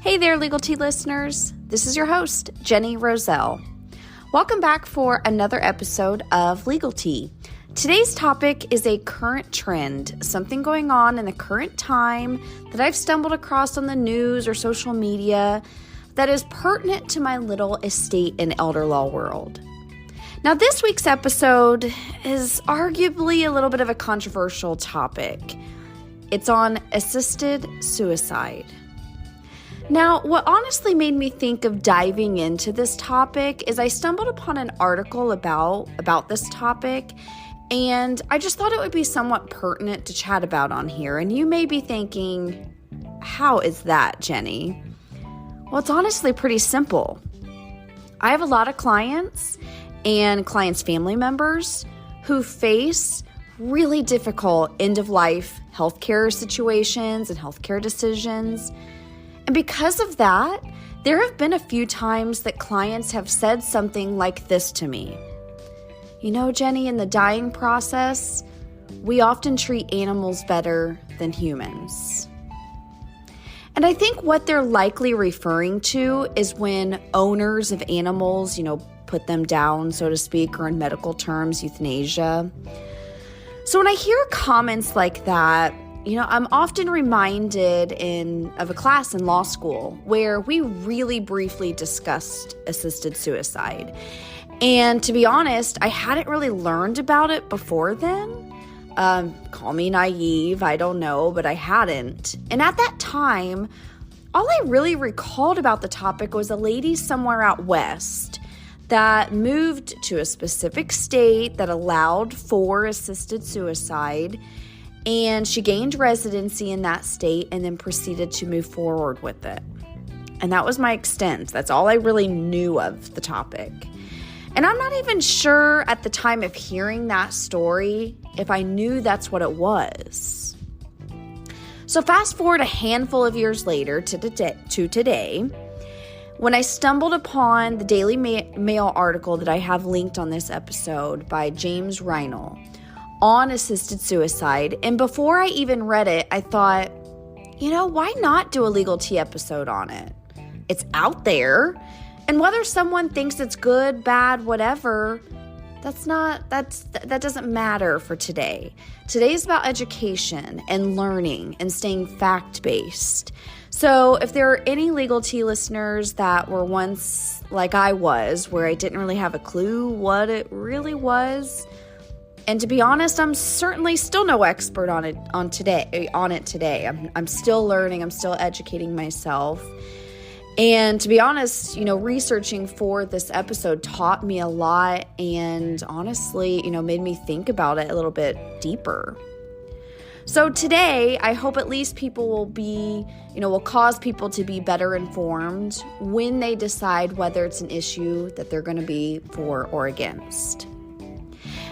Hey there, Legal Tea listeners. This is your host, Jenny Roselle. Welcome back for another episode of Legal Tea. Today's topic is a current trend, something going on in the current time that I've stumbled across on the news or social media that is pertinent to my little estate and elder law world. Now, this week's episode is arguably a little bit of a controversial topic. It's on assisted suicide. Now, what honestly made me think of diving into this topic is I stumbled upon an article about this topic, and I just thought it would be somewhat pertinent to chat about on here. And you may be thinking, how is that, Jenny? Well, it's honestly pretty simple. I have a lot of clients and clients' family members who face really difficult end-of-life healthcare situations and healthcare decisions. And because of that, there have been a few times that clients have said something like this to me. You know, Jenny, in the dying process, we often treat animals better than humans. And I think what they're likely referring to is when owners of animals, put them down, so to speak, or in medical terms, euthanasia. So when I hear comments like that, I'm often reminded of a class in law school where we really briefly discussed assisted suicide. And to be honest, I hadn't really learned about it before then. Call me naive, I don't know, but I hadn't. And at that time, all I really recalled about the topic was a lady somewhere out west that moved to a specific state that allowed for assisted suicide. And she gained residency in that state and then proceeded to move forward with it. And that was my extent. That's all I really knew of the topic. And I'm not even sure at the time of hearing that story if I knew that's what it was. So fast forward a handful of years later to today, when I stumbled upon the Daily Mail article that I have linked on this episode by James Reinl on assisted suicide. And before I even read it, I thought, why not do a Legal Tea episode on it? It's out there. And whether someone thinks it's good, bad, whatever, that doesn't matter for today. Today is about education and learning and staying fact-based. So if there are any Legal Tea listeners that were once like I was, where I didn't really have a clue what it really was, and to be honest, I'm certainly still no expert on it today. I'm still learning. I'm still educating myself. And to be honest, researching for this episode taught me a lot and honestly, made me think about it a little bit deeper. So today, I hope at least people will cause people to be better informed when they decide whether it's an issue that they're going to be for or against.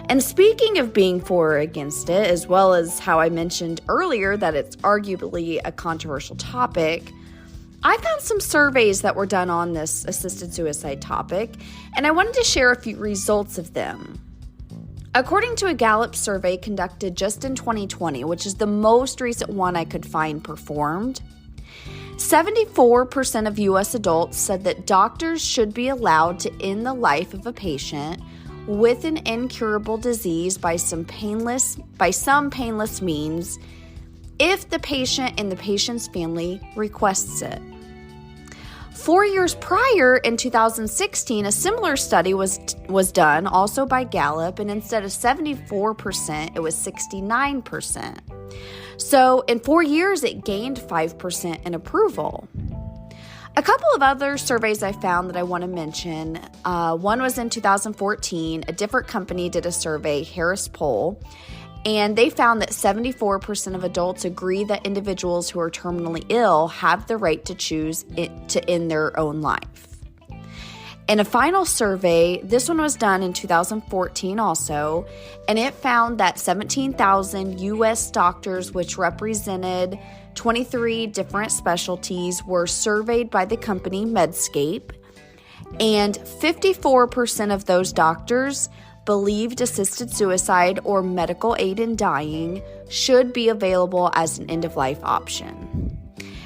And speaking of being for or against it, as well as how I mentioned earlier that it's arguably a controversial topic, I found some surveys that were done on this assisted suicide topic, and I wanted to share a few results of them. According to a Gallup survey conducted just in 2020, which is the most recent one I could find performed, 74% of U.S. adults said that doctors should be allowed to end the life of a patient with an incurable disease by some painless means if the patient and the patient's family requests it. 4 years prior, in 2016, a similar study was done, also by Gallup, and instead of 74%, it was 69%. So in 4 years, it gained 5% in approval. A couple of other surveys I found that I want to mention. One was in 2014. A different company did a survey, Harris Poll, and they found that 74% of adults agree that individuals who are terminally ill have the right to choose to end their own life. In a final survey, this one was done in 2014 also, and it found that 17,000 U.S. doctors, which represented 23 different specialties, were surveyed by the company Medscape, and 54% of those doctors believed assisted suicide or medical aid in dying should be available as an end-of-life option.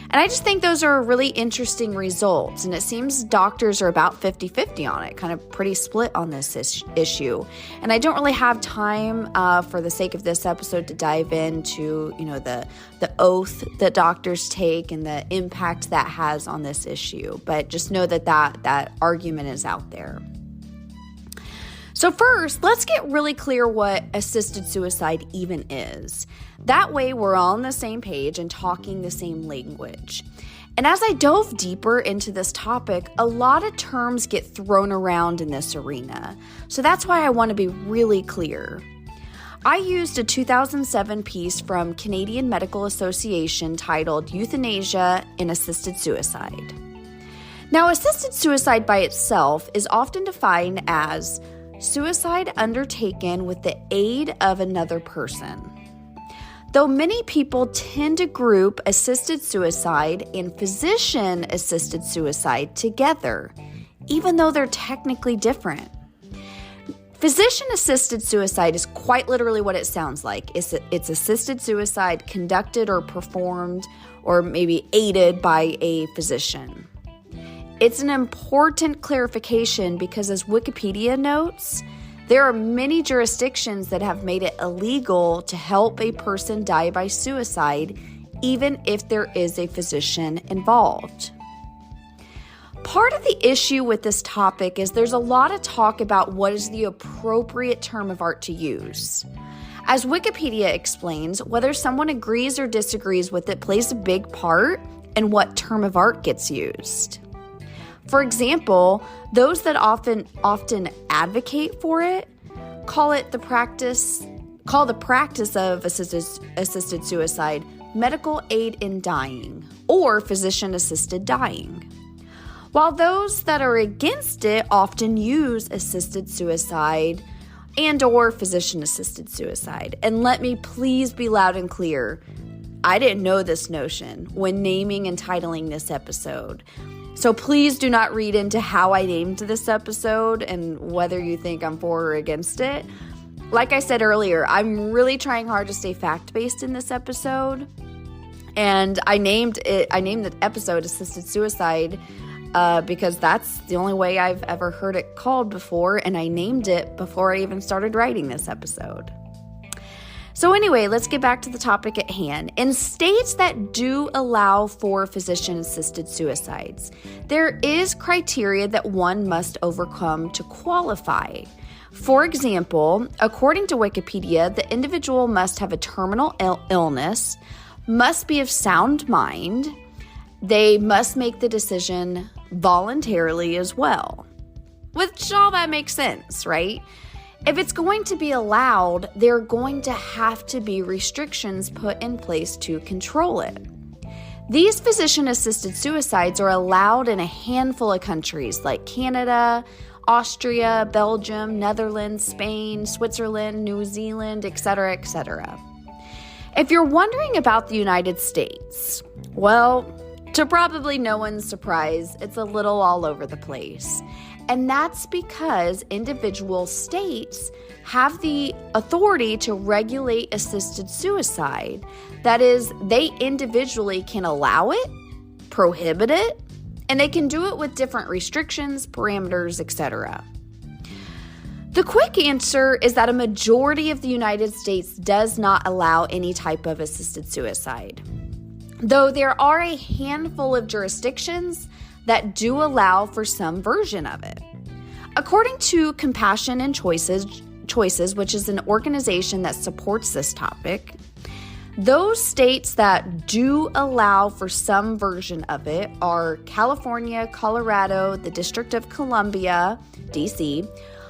And I just think those are really interesting results. And it seems doctors are about 50-50 on it, kind of pretty split on this issue. And I don't really have time for the sake of this episode to dive into, the oath that doctors take and the impact that has on this issue. But just know that argument is out there. So first, let's get really clear what assisted suicide even is. That way, we're all on the same page and talking the same language. And as I dove deeper into this topic, a lot of terms get thrown around in this arena. So that's why I want to be really clear. I used a 2007 piece from Canadian Medical Association titled Euthanasia in Assisted Suicide. Now, assisted suicide by itself is often defined as suicide undertaken with the aid of another person. Though many people tend to group assisted suicide and physician-assisted suicide together, even though they're technically different. Physician-assisted suicide is quite literally what it sounds like. It's assisted suicide conducted or performed or maybe aided by a physician. It's an important clarification because, as Wikipedia notes, there are many jurisdictions that have made it illegal to help a person die by suicide, even if there is a physician involved. Part of the issue with this topic is there's a lot of talk about what is the appropriate term of art to use. As Wikipedia explains, whether someone agrees or disagrees with it plays a big part in what term of art gets used. For example, those that often advocate for it call the practice of assisted suicide medical aid in dying or physician-assisted dying. While those that are against it often use assisted suicide and or physician-assisted suicide. And let me please be loud and clear, I didn't know this notion when naming and titling this episode. So please do not read into how I named this episode and whether you think I'm for or against it. Like I said earlier, I'm really trying hard to stay fact-based in this episode. And I named the episode Assisted Suicide because that's the only way I've ever heard it called before, and I named it before I even started writing this episode. So anyway, let's get back to the topic at hand. In states that do allow for physician-assisted suicides, there is criteria that one must overcome to qualify. For example, according to Wikipedia, the individual must have a terminal illness, must be of sound mind, they must make the decision voluntarily as well. Which all that makes sense, right? If it's going to be allowed, there are going to have to be restrictions put in place to control it. These physician-assisted suicides are allowed in a handful of countries like Canada, Austria, Belgium, Netherlands, Spain, Switzerland, New Zealand, etc., etc. If you're wondering about the United States, well, to probably no one's surprise, it's a little all over the place. And that's because individual states have the authority to regulate assisted suicide. That is, they individually can allow it, prohibit it, and they can do it with different restrictions, parameters, etc. The quick answer is that a majority of the United States does not allow any type of assisted suicide, though there are a handful of jurisdictions that do allow for some version of it. According to Compassion and Choices, which is an organization that supports this topic, those states that do allow for some version of it are California, Colorado, the District of Columbia, DC,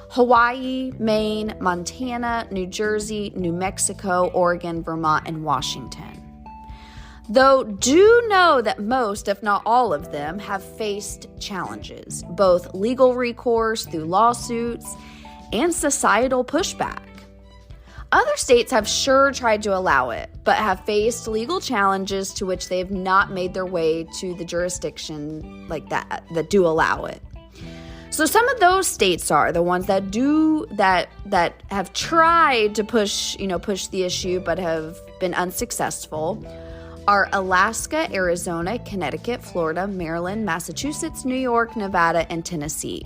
Hawaii, Maine, Montana, New Jersey, New Mexico, Oregon, Vermont, and Washington. Though do know that most, if not all of them, have faced challenges, both legal recourse through lawsuits and societal pushback. Other states have sure tried to allow it, but have faced legal challenges to which they have not made their way to the jurisdiction like that do allow it. So some of those states are the ones that have tried to push the issue but have been unsuccessful. are Alaska, Arizona, Connecticut, Florida, Maryland, Massachusetts, New York, Nevada, and Tennessee.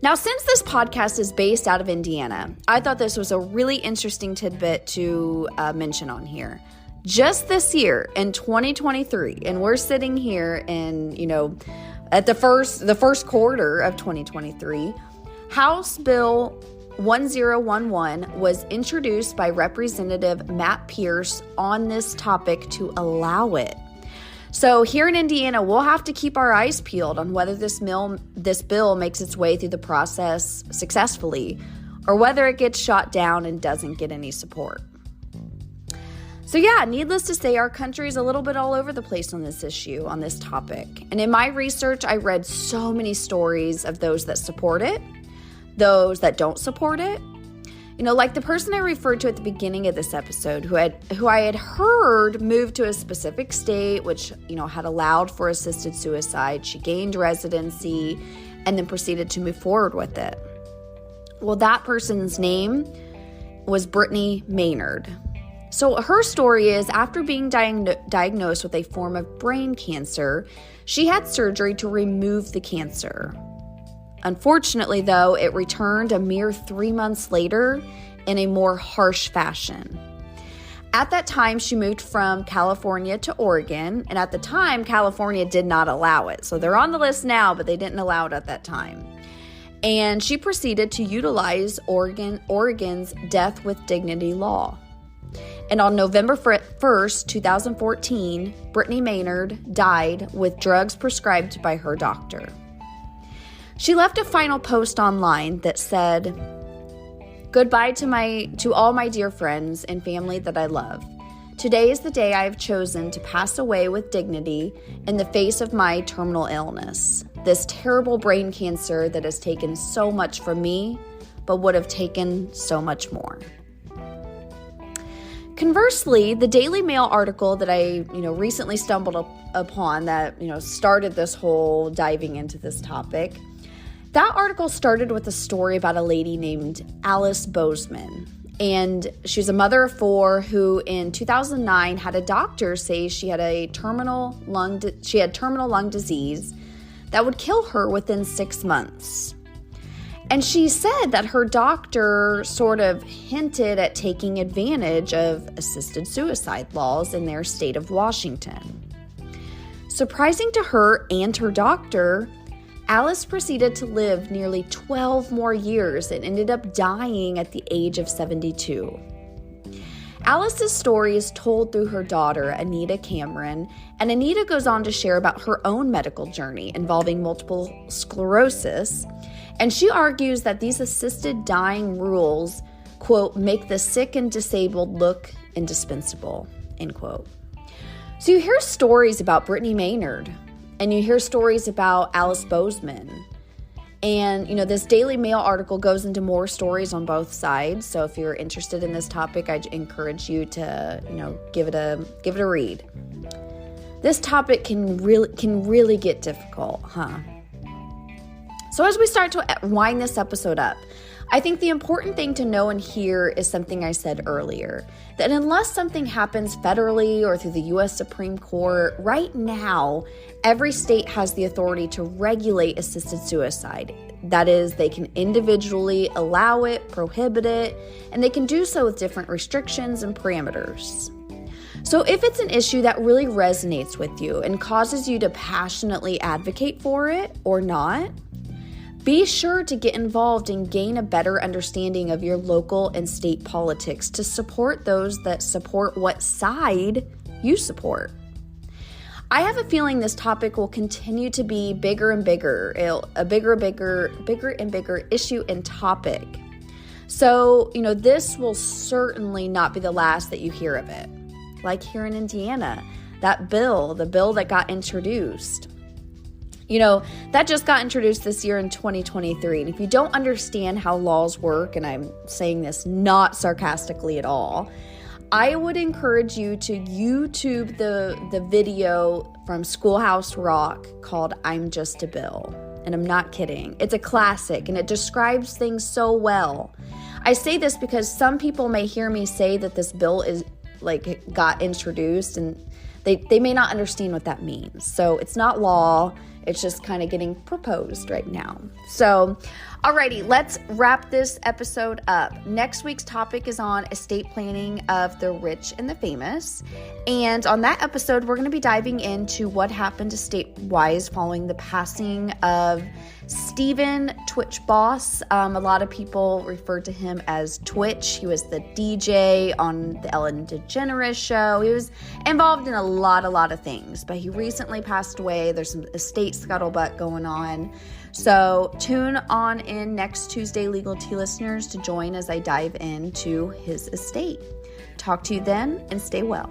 Now, since this podcast is based out of Indiana, I thought this was a really interesting tidbit to mention on here. Just this year in 2023, and we're sitting here in, at the first quarter of 2023, House Bill 1011 was introduced by Representative Matt Pierce on this topic to allow it. So here in Indiana, we'll have to keep our eyes peeled on whether this bill makes its way through the process successfully, or whether it gets shot down and doesn't get any support. So yeah, needless to say, our country is a little bit all over the place on this issue, on this topic. And in my research, I read so many stories of those that support it, those that don't support it. Like the person I referred to at the beginning of this episode, who I had heard moved to a specific state, which, had allowed for assisted suicide. She gained residency and then proceeded to move forward with it. Well, that person's name was Brittany Maynard. So her story is, after being diagnosed with a form of brain cancer, she had surgery to remove the cancer. Unfortunately, though, it returned a mere 3 months later in a more harsh fashion. At that time, she moved from California to Oregon, and at the time, California did not allow it. So they're on the list now, but they didn't allow it at that time. And she proceeded to utilize Oregon's Death with Dignity law. And on November 1st, 2014, Brittany Maynard died with drugs prescribed by her doctor. She left a final post online that said, "Goodbye to all my dear friends and family that I love. Today is the day I have chosen to pass away with dignity in the face of my terminal illness, this terrible brain cancer that has taken so much from me, but would have taken so much more." Conversely, the Daily Mail article that I, recently stumbled upon that, started this whole diving into this topic, that article started with a story about a lady named Alice Bozeman. And she's a mother of 4 who in 2009 had a doctor say she had terminal lung disease that would kill her within 6 months. And she said that her doctor sort of hinted at taking advantage of assisted suicide laws in their state of Washington. Surprising to her and her doctor, Alice proceeded to live nearly 12 more years and ended up dying at the age of 72. Alice's story is told through her daughter, Anita Cameron, and Anita goes on to share about her own medical journey involving multiple sclerosis. And she argues that these assisted dying rules, quote, make the sick and disabled look indispensable, end quote. So you hear stories about Brittany Maynard, and you hear stories about Alice Bozeman. And, this Daily Mail article goes into more stories on both sides. So if you're interested in this topic, I encourage you to, give it a read. This topic can really get difficult, huh? So as we start to wind this episode up, I think the important thing to know and hear is something I said earlier, that unless something happens federally or through the U.S. Supreme Court, right now, every state has the authority to regulate assisted suicide. That is, they can individually allow it, prohibit it, and they can do so with different restrictions and parameters. So if it's an issue that really resonates with you and causes you to passionately advocate for it or not, be sure to get involved and gain a better understanding of your local and state politics to support those that support what side you support. I have a feeling this topic will continue to be bigger and bigger, a bigger and bigger issue and topic. So, this will certainly not be the last that you hear of it. Like here in Indiana, the bill that got introduced. That just got introduced this year in 2023. And if you don't understand how laws work, and I'm saying this not sarcastically at all, I would encourage you to YouTube the video from Schoolhouse Rock called "I'm Just a Bill." And I'm not kidding. It's a classic and it describes things so well. I say this because some people may hear me say that this bill got introduced, and they may not understand what that means. So it's not law. It's just kind of getting proposed right now. So, alrighty, let's wrap this episode up. Next week's topic is on estate planning of the rich and the famous. And on that episode, we're going to be diving into what happened estate-wise following the passing of Stephen Twitch Boss. A lot of people referred to him as Twitch. He was the DJ on the Ellen DeGeneres show. He was involved in a lot of things, but he recently passed away. There's some estate scuttlebutt going on. So tune on in next Tuesday, Legal Tea listeners, to join as I dive into his estate. Talk to you then, and stay well.